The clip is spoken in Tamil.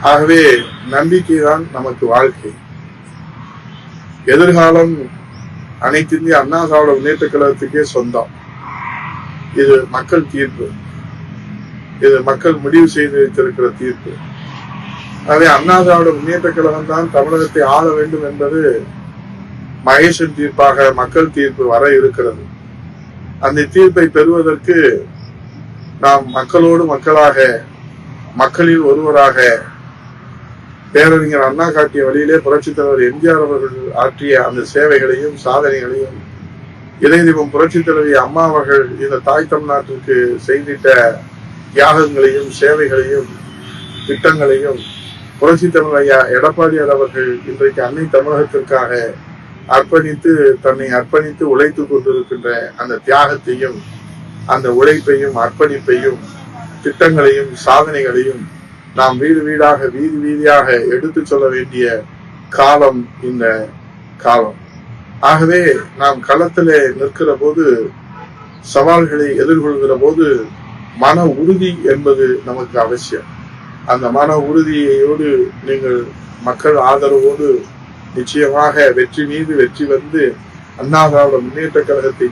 ஆகவே நம்பிக்கை தான் நமக்கு வாழ்க்கை. எதிர்காலம் அனைத்து இந்திய அண்ணா திராவிட முன்னேற்ற கழகத்துக்கே சொந்தம். இது மக்கள் தீர்ப்பு, இது மக்கள் முடிவு செய்து வைத்திருக்கிற தீர்ப்பு. ஆகவே அண்ணா திராவிட முன்னேற்ற கழகம் தான் தமிழகத்தை ஆள வேண்டும் என்பது மகேசன் தீர்ப்பாக மக்கள் தீர்ப்பு வர இருக்கிறது. அந்த தீர்ப்பை பெறுவதற்கு நாம் மக்களோடு மக்களாக, மக்களில் ஒருவராக, பேரறிஞர் அண்ணா காட்டிய வழியிலே புரட்சித் தலைவர் எம்ஜிஆர் அவர்கள் ஆற்றிய அந்த சேவைகளையும் சாதனைகளையும், இறைதெய்வம் புரட்சித் தலைவி அம்மா அவர்கள் இந்த தாய் தமிழ்நாட்டிற்கு செய்திட்ட தியாகங்களையும் சேவைகளையும் திட்டங்களையும் புரட்சித் தலைவர் ஐயா எடப்பாடியார் அவர்கள் இன்றைக்கு அன்னை தமிழகத்திற்காக தன்னை அர்ப்பணித்து உழைத்துக் கொண்டிருக்கின்ற அந்த தியாகத்தையும், அந்த உழைப்பையும், அர்ப்பணிப்பையும், திட்டங்களையும் சாதனைகளையும் நாம் வீடு வீடாக, வீதி வீதியாக எடுத்து சொல்ல வேண்டிய காலம் இந்த காலம். ஆகவே நாம் களத்திலே நிற்கிற போது, சவால்களை எதிர்கொள்கிற போது மன உறுதி என்பது நமக்கு அவசியம். அந்த மன உறுதியோடு நீங்கள் மக்கள் ஆதரவோடு நிச்சயமாக வெற்றி மீது வெற்றி வந்து அண்ணா திராவிட முன்னேற்ற கழகத்தை